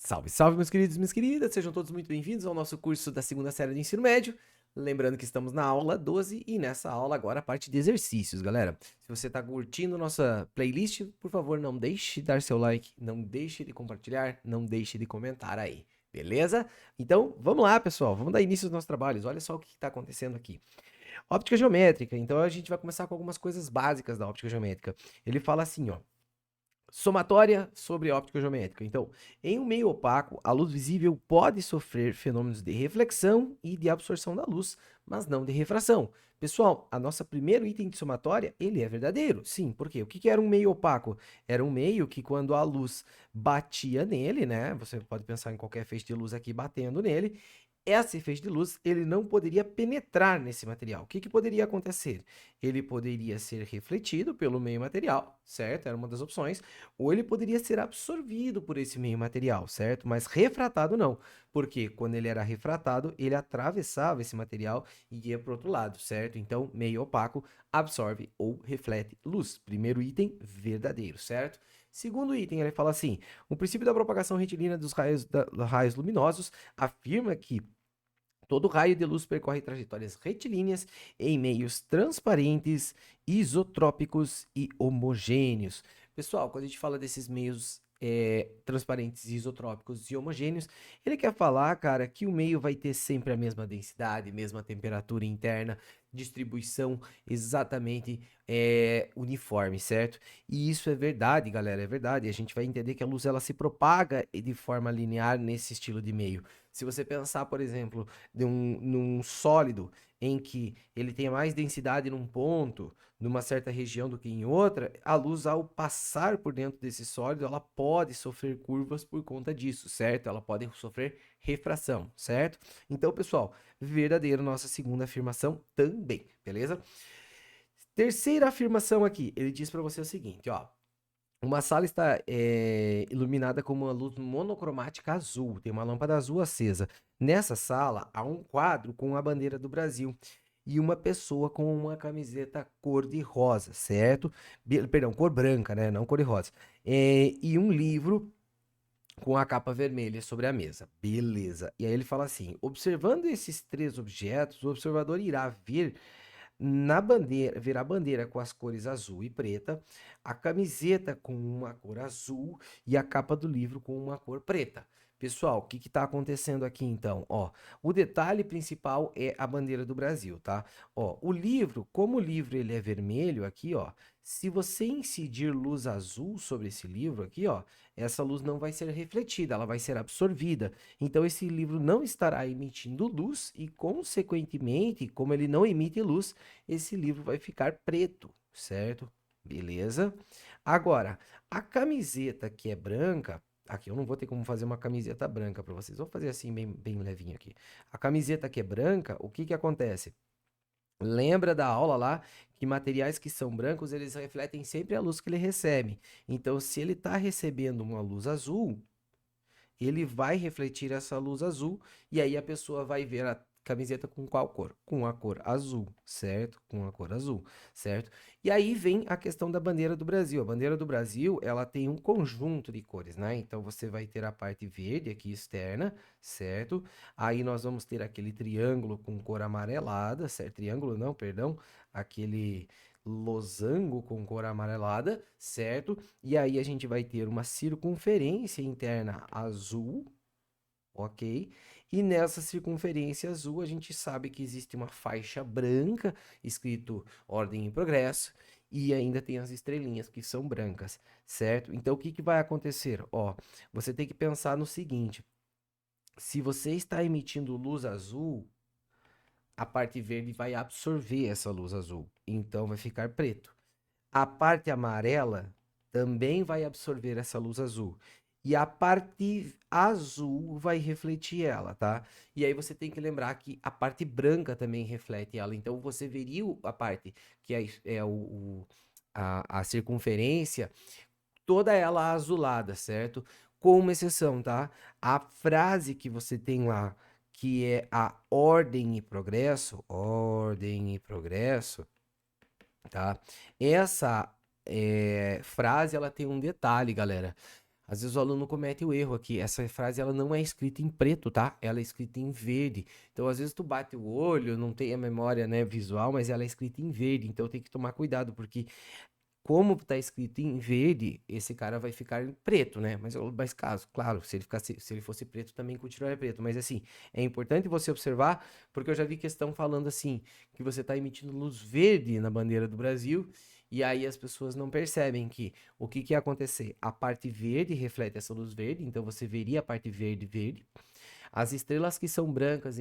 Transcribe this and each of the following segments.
Salve, salve, meus queridos e minhas queridas, sejam todos muito bem-vindos ao nosso curso da segunda série do ensino médio. Lembrando que estamos na aula 12 e nessa aula agora a parte de exercícios, galera. Se você está curtindo nossa playlist, por favor, não deixe de dar seu like, não deixe de compartilhar, não deixe de comentar aí, beleza? Então, vamos lá, pessoal, vamos dar início aos nossos trabalhos. Olha só o que está acontecendo aqui. Óptica geométrica, então a gente vai começar com algumas coisas básicas da óptica geométrica. Ele fala assim, ó. Somatória sobre óptica geométrica. Então, em um meio opaco, a luz visível pode sofrer fenômenos de reflexão e de absorção da luz, mas não de refração. Pessoal, a nossa primeiro item de somatória, ele é verdadeiro. Sim, por quê? O que era um meio opaco? Era um meio que quando a luz batia nele, né? Você pode pensar em qualquer feixe de luz aqui batendo nele. Esse feixe de luz, ele não poderia penetrar nesse material. O que poderia acontecer? Ele poderia ser refletido pelo meio material, certo? Era uma das opções ou ele poderia ser absorvido por esse meio material, certo? Mas refratado não, porque quando ele era refratado, ele atravessava esse material e ia para o outro lado, certo? Então, meio opaco absorve ou reflete luz. Primeiro item, verdadeiro, certo? Segundo item, ele fala assim: o princípio da propagação retilínea dos raios luminosos afirma que todo raio de luz percorre trajetórias retilíneas em meios transparentes, isotrópicos e homogêneos. Pessoal, quando a gente fala desses meios transparentes, isotrópicos e homogêneos, ele quer falar, cara, que o meio vai ter sempre a mesma densidade, mesma temperatura interna, distribuição exatamente uniforme, certo? E isso é verdade, galera, é verdade. A gente vai entender que a luz ela se propaga de forma linear nesse estilo de meio. Se você pensar, por exemplo, num sólido em que ele tenha mais densidade num ponto, numa certa região do que em outra, a luz ao passar por dentro desse sólido, ela pode sofrer curvas por conta disso, certo? Ela pode sofrer refração, certo? Então, pessoal, verdadeiro nossa segunda afirmação também, beleza? Terceira afirmação aqui, ele diz para você o seguinte, ó. Uma sala está iluminada com uma luz monocromática azul, tem uma lâmpada azul acesa. Nessa sala há um quadro com a bandeira do Brasil e uma pessoa com uma camiseta cor-de-rosa, certo? Perdão, cor branca, né? Não cor-de-rosa. E um livro com a capa vermelha sobre a mesa. Beleza. E aí ele fala assim: observando esses três objetos, o observador irá ver na bandeira, ver a bandeira com as cores azul e preta, a camiseta com uma cor azul e a capa do livro com uma cor preta. Pessoal, o que está acontecendo aqui então? Ó, o detalhe principal é a bandeira do Brasil, tá? Ó, o livro, como o livro ele é vermelho aqui, ó, se você incidir luz azul sobre esse livro aqui, ó, essa luz não vai ser refletida, ela vai ser absorvida. Então esse livro não estará emitindo luz e, consequentemente, como ele não emite luz, esse livro vai ficar preto, certo? Beleza? Agora, a camiseta que é branca, aqui eu não vou ter como fazer uma camiseta branca para vocês, vou fazer assim bem levinho aqui. A camiseta que é branca, o que que acontece? Lembra da aula lá que materiais que são brancos, eles refletem sempre a luz que ele recebe. Então, se ele está recebendo uma luz azul, ele vai refletir essa luz azul e aí a pessoa vai ver a camiseta com qual cor? Com a cor azul, certo? Com a cor azul, certo? E aí vem a questão da bandeira do Brasil. A bandeira do Brasil, ela tem um conjunto de cores, né? Então você vai ter a parte verde aqui externa, certo? Aí nós vamos ter aquele triângulo com cor amarelada, certo? Triângulo não, perdão, aquele losango com cor amarelada, certo? E aí a gente vai ter uma circunferência interna azul, ok? E nessa circunferência azul a gente sabe que existe uma faixa branca escrito ordem em progresso e ainda tem as estrelinhas que são brancas, certo? Então o que que vai acontecer? Ó, você tem que pensar no seguinte: se você está emitindo luz azul, a parte verde vai absorver essa luz azul, então vai ficar preto. A parte amarela também vai absorver essa luz azul. E a parte azul vai refletir ela, tá? E aí você tem que lembrar que a parte branca também reflete ela. Então você veria a parte que a circunferência, toda ela azulada, certo? Com uma exceção, tá? A frase que você tem lá, que é a ordem e progresso, tá? Essa frase ela tem um detalhe, galera. Às vezes o aluno comete o erro aqui. Essa frase ela não é escrita em preto, tá? Ela é escrita em verde. Então, às vezes tu bate o olho, não tem a memória, né, visual, mas ela é escrita em verde. Então, tem que tomar cuidado, porque como tá escrito em verde, esse cara vai ficar em preto, né? Mas caso, claro, se ele fosse preto, também continuaria preto. Mas assim, é importante você observar, porque eu já vi questão falando assim, que você tá emitindo luz verde na bandeira do Brasil, e aí as pessoas não percebem que o que que ia acontecer? A parte verde reflete essa luz verde, então você veria a parte verde verde. As estrelas que são brancas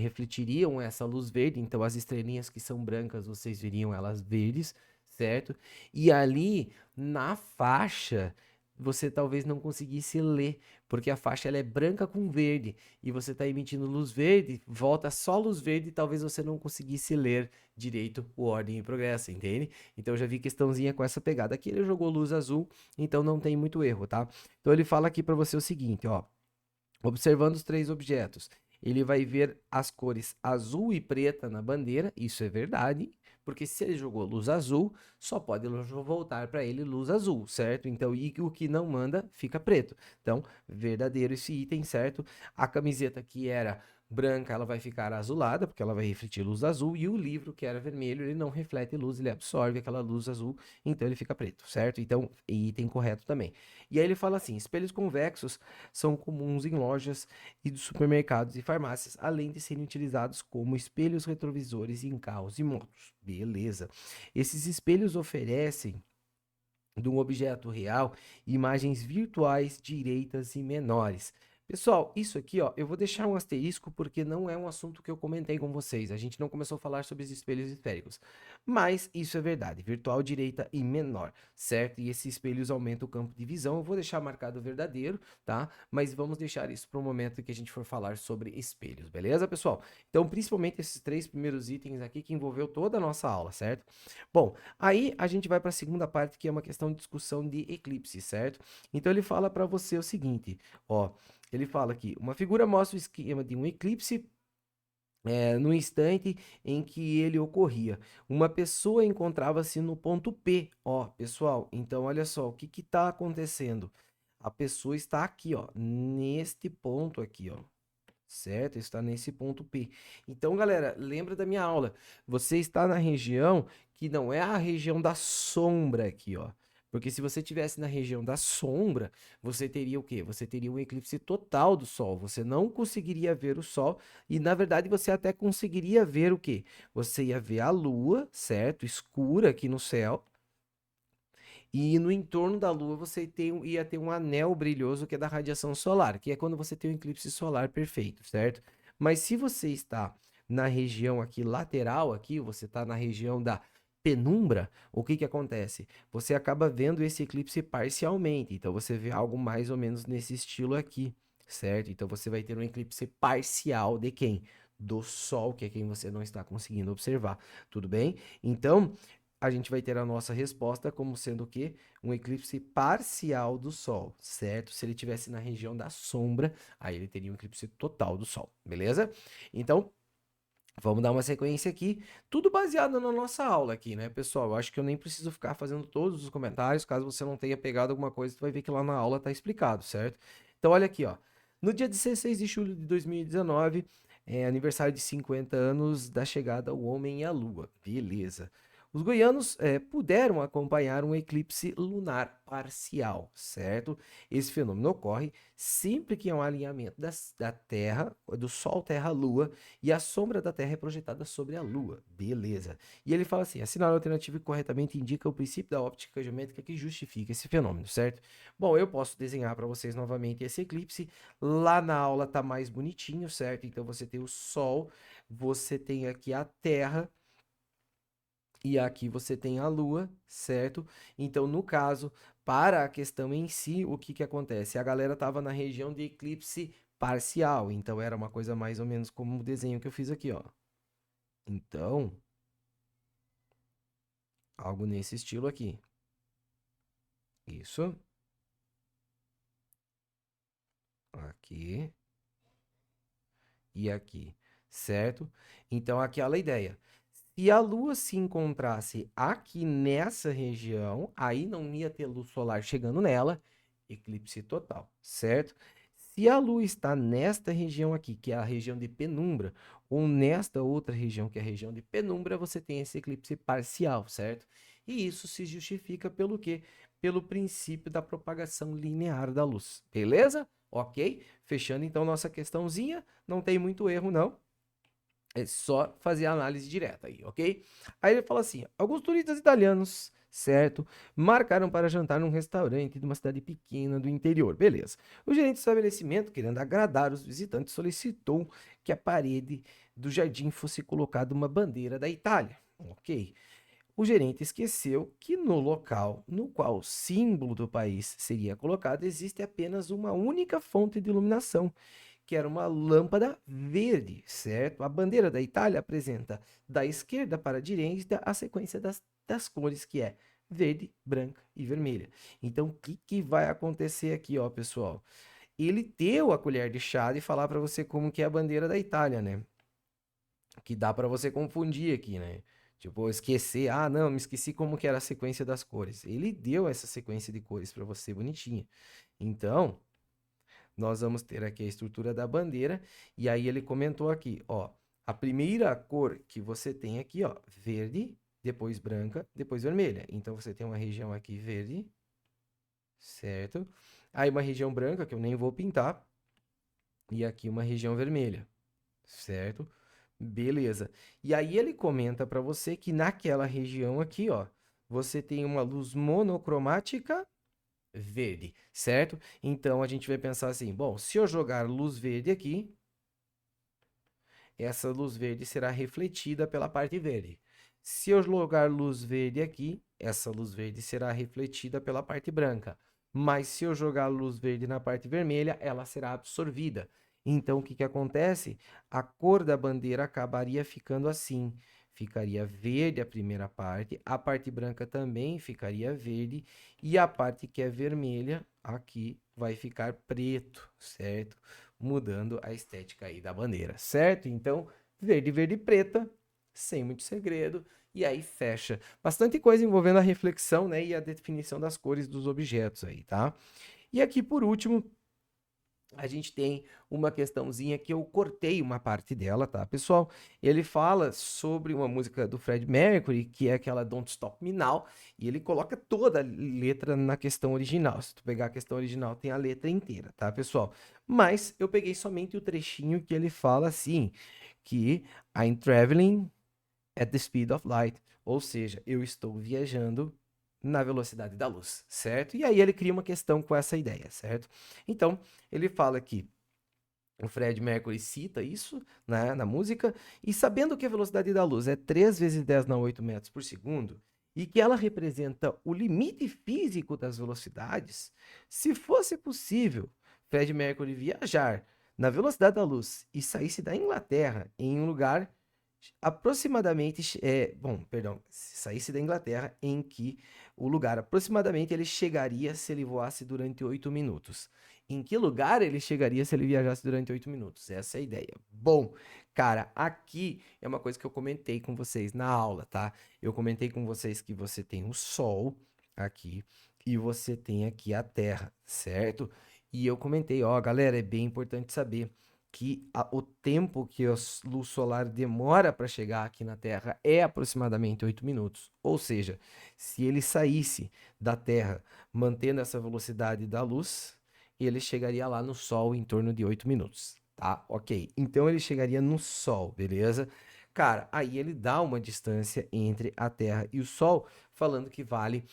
refletiriam essa luz verde, então as estrelinhas que são brancas vocês veriam elas verdes, certo? E ali na faixa você talvez não conseguisse ler, porque a faixa ela é branca com verde e você está emitindo luz verde, volta só luz verde, e talvez você não conseguisse ler direito o Ordem e Progresso, entende? Então eu já vi questãozinha com essa pegada. Aqui ele jogou luz azul, então não tem muito erro, tá? Então ele fala aqui para você o seguinte, ó. Observando os três objetos, ele vai ver as cores azul e preta na bandeira, isso é verdade, porque se ele jogou luz azul, só pode voltar para ele luz azul, certo? Então, e o que não manda fica preto. Então, verdadeiro esse item, certo? A camiseta que era branca, ela vai ficar azulada, porque ela vai refletir luz azul, e o livro que era vermelho, ele não reflete luz, ele absorve aquela luz azul, então ele fica preto, certo? Então, item correto também. E aí ele fala assim: espelhos convexos são comuns em lojas e dos supermercados e farmácias, além de serem utilizados como espelhos retrovisores em carros e motos. Beleza. Esses espelhos oferecem de um objeto real imagens virtuais direitas e menores. Pessoal, isso aqui, ó, eu vou deixar um asterisco porque não é um assunto que eu comentei com vocês. A gente não começou a falar sobre os espelhos esféricos. Mas isso é verdade, virtual direita e menor, certo? E esses espelhos aumentam o campo de visão. Eu vou deixar marcado verdadeiro, tá? Mas vamos deixar isso para o momento que a gente for falar sobre espelhos, beleza, pessoal? Então, principalmente esses três primeiros itens aqui que envolveu toda a nossa aula, certo? Bom, aí a gente vai para a segunda parte, que é uma questão de discussão de eclipse, certo? Então ele fala para você o seguinte, ó, ele fala aqui, uma figura mostra o esquema de um eclipse no instante em que ele ocorria. Uma pessoa encontrava-se no ponto P, ó, pessoal. Então olha só, o que que está acontecendo? A pessoa está aqui, ó, neste ponto aqui, ó. Certo? Está nesse ponto P. Então, galera, lembra da minha aula. Você está na região que não é a região da sombra aqui, ó. Porque se você tivesse na região da sombra, você teria o quê? Você teria um eclipse total do Sol. Você não conseguiria ver o Sol e, na verdade, você até conseguiria ver o quê? Você ia ver a Lua, certo? Escura aqui no céu. E no entorno da Lua ia ter um anel brilhoso que é da radiação solar, que é quando você tem um eclipse solar perfeito, certo? Mas se você está na região aqui lateral, aqui, você está na região da penumbra, o que que acontece? Você acaba vendo esse eclipse parcialmente, então você vê algo mais ou menos nesse estilo aqui, certo? Então você vai ter um eclipse parcial de quem? Do Sol, que é quem você não está conseguindo observar, tudo bem? Então, a gente vai ter a nossa resposta como sendo o quê? Um eclipse parcial do Sol, certo? Se ele tivesse na região da sombra, aí ele teria um eclipse total do Sol, beleza? Então, vamos dar uma sequência aqui, tudo baseado na nossa aula aqui, né, pessoal? Eu acho que eu nem preciso ficar fazendo todos os comentários, caso você não tenha pegado alguma coisa, tu vai ver que lá na aula tá explicado, certo? Então, olha aqui, ó. No dia 16 de julho de 2019, é aniversário de 50 anos da chegada ao homem à Lua. Beleza. Os goianos puderam acompanhar um eclipse lunar parcial, certo? Esse fenômeno ocorre sempre que há um alinhamento da Terra, do Sol, Terra, Lua, e a sombra da Terra é projetada sobre a Lua. Beleza. E ele fala assim: a sinal alternativo corretamente indica o princípio da óptica geométrica que justifica esse fenômeno, certo? Bom, eu posso desenhar para vocês novamente esse eclipse. Lá na aula tá mais bonitinho, certo? Então você tem o Sol, você tem aqui a Terra. E aqui você tem a Lua, certo? Então, no caso, para a questão em si, o que que acontece? A galera estava na região de eclipse parcial, então era uma coisa mais ou menos como o desenho que eu fiz aqui, ó. Então, algo nesse estilo aqui. Isso. Aqui e aqui, certo? Então, aquela ideia. Se a Lua se encontrasse aqui nessa região, aí não ia ter luz solar chegando nela, eclipse total, certo? Se a Lua está nesta região aqui, que é a região de penumbra, ou nesta outra região, que é a região de penumbra, você tem esse eclipse parcial, certo? E isso se justifica pelo quê? Pelo princípio da propagação linear da luz, beleza? Ok? Fechando então nossa questãozinha, não tem muito erro não. É só fazer a análise direta aí, ok? Aí ele fala assim: alguns turistas italianos, certo, marcaram para jantar num restaurante de uma cidade pequena do interior. Beleza. O gerente do estabelecimento, querendo agradar os visitantes, solicitou que a parede do jardim fosse colocada uma bandeira da Itália. Ok. O gerente esqueceu que no local no qual o símbolo do país seria colocado existe apenas uma única fonte de iluminação, que era uma lâmpada verde, certo? A bandeira da Itália apresenta da esquerda para a direita a sequência das cores, que é verde, branca e vermelha. Então, o que vai acontecer aqui, ó, pessoal? Ele deu a colher de chá de falar para você como que é a bandeira da Itália, né? Que dá para você confundir aqui, né? Tipo, esquecer, ah, não, me esqueci como que era a sequência das cores. Ele deu essa sequência de cores para você bonitinha. Então, nós vamos ter aqui a estrutura da bandeira, e aí ele comentou aqui, ó, a primeira cor que você tem aqui, ó, verde, depois branca, depois vermelha. Então você tem uma região aqui verde, certo? Aí uma região branca, que eu nem vou pintar, e aqui uma região vermelha, certo? Beleza. E aí ele comenta para você que naquela região aqui, ó, você tem uma luz monocromática verde, certo? Então a gente vai pensar assim: bom, se eu jogar luz verde aqui, essa luz verde será refletida pela parte verde. Se eu jogar luz verde aqui, essa luz verde será refletida pela parte branca. Mas se eu jogar luz verde na parte vermelha, ela será absorvida. Então, o que acontece? A cor da bandeira acabaria ficando assim. Ficaria verde a parte branca também ficaria verde, e a parte que é vermelha aqui vai ficar preto, certo? Mudando a estética aí da bandeira, certo? Então, verde, verde e preta, sem muito segredo, e aí fecha. Bastante coisa envolvendo a reflexão, né, e a definição das cores dos objetos aí, tá? E aqui, por último, a gente tem uma questãozinha que eu cortei uma parte dela, tá, pessoal? Ele fala sobre uma música do Fred Mercury, que é aquela Don't Stop Me Now, e ele coloca toda a letra na questão original. Se tu pegar a questão original, tem a letra inteira, tá, pessoal? Mas eu peguei somente o trechinho que ele fala assim, que I'm traveling at the speed of light, ou seja, eu estou viajando na velocidade da luz, certo? E aí ele cria uma questão com essa ideia, certo? Então, ele fala que o Fred Mercury cita isso, né, na música, e sabendo que a velocidade da luz é 3 vezes 10 na 8 metros por segundo, e que ela representa o limite físico das velocidades, se fosse possível Fred Mercury viajar na velocidade da luz e saísse da Inglaterra em um lugar aproximadamente, bom, perdão, se saísse da Inglaterra em que o lugar aproximadamente ele chegaria se ele voasse durante 8 minutos. Em que lugar ele chegaria se ele viajasse durante 8 minutos? Essa é a ideia. Bom, cara, aqui é uma coisa que eu comentei com vocês na aula, tá? Eu comentei com vocês que você tem o Sol aqui e você tem aqui a Terra, certo? E eu comentei, ó, galera, é bem importante saber que o tempo que a luz solar demora para chegar aqui na Terra é aproximadamente 8 minutos. Ou seja, se ele saísse da Terra mantendo essa velocidade da luz, ele chegaria lá no Sol em torno de 8 minutos, tá? Ok. Então ele chegaria no Sol, beleza? Cara, aí ele dá uma distância entre a Terra e o Sol, falando que vale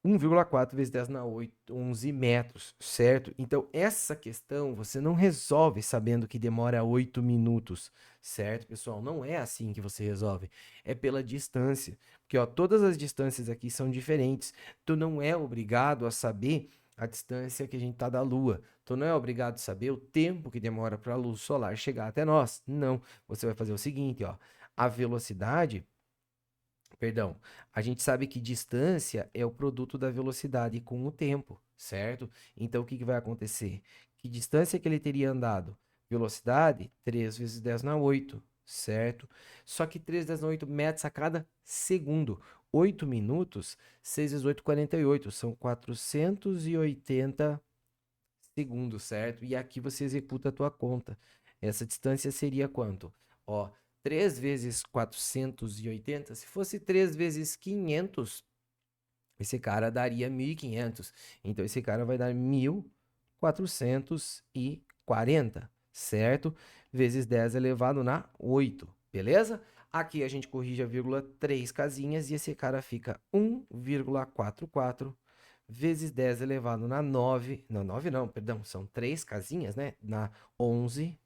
1,4 vezes 10 na 8, 11 metros, certo? Então, essa questão você não resolve sabendo que demora 8 minutos, certo, pessoal? Não é assim que você resolve. É pela distância. Porque, ó, todas as distâncias aqui são diferentes. Tu não é obrigado a saber a distância que a gente tá da Lua. Tu não é obrigado a saber o tempo que demora para a luz solar chegar até nós. Não. Você vai fazer o seguinte, ó. A velocidade. Perdão, a gente sabe que distância é o produto da velocidade com o tempo, certo? Então, o que vai acontecer? Que distância que ele teria andado? Velocidade, 3 vezes 10 na 8, certo? Só que 3 vezes 10 na 8 metros a cada segundo. 8 minutos, 6 vezes 8, 48. São 480 segundos, certo? E aqui você executa a tua conta. Essa distância seria quanto? Ó, 3 vezes 480, se fosse 3 vezes 500, esse cara daria 1.500. Então, esse cara vai dar 1.440, certo? Vezes 10 elevado na 8, beleza? Aqui a gente corrige a vírgula 3 casinhas e esse cara fica 1,44 vezes 10 elevado na 9. Não, 9 não, perdão, são 3 casinhas, né? Na 11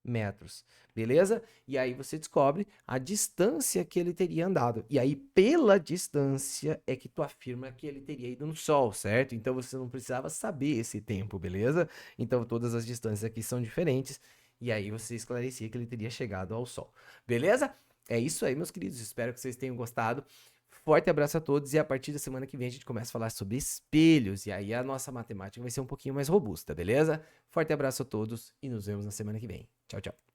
metros, beleza? E aí você descobre a distância que ele teria andado. E aí, pela distância, é que tu afirma que ele teria ido no Sol, certo? Então você não precisava saber esse tempo, beleza? Então todas as distâncias aqui são diferentes. E aí você esclarecia que ele teria chegado ao Sol, beleza? É isso aí, meus queridos. Espero que vocês tenham gostado. Forte abraço a todos e a partir da semana que vem a gente começa a falar sobre espelhos e aí a nossa matemática vai ser um pouquinho mais robusta, beleza? Forte abraço a todos e nos vemos na semana que vem. Tchau, tchau.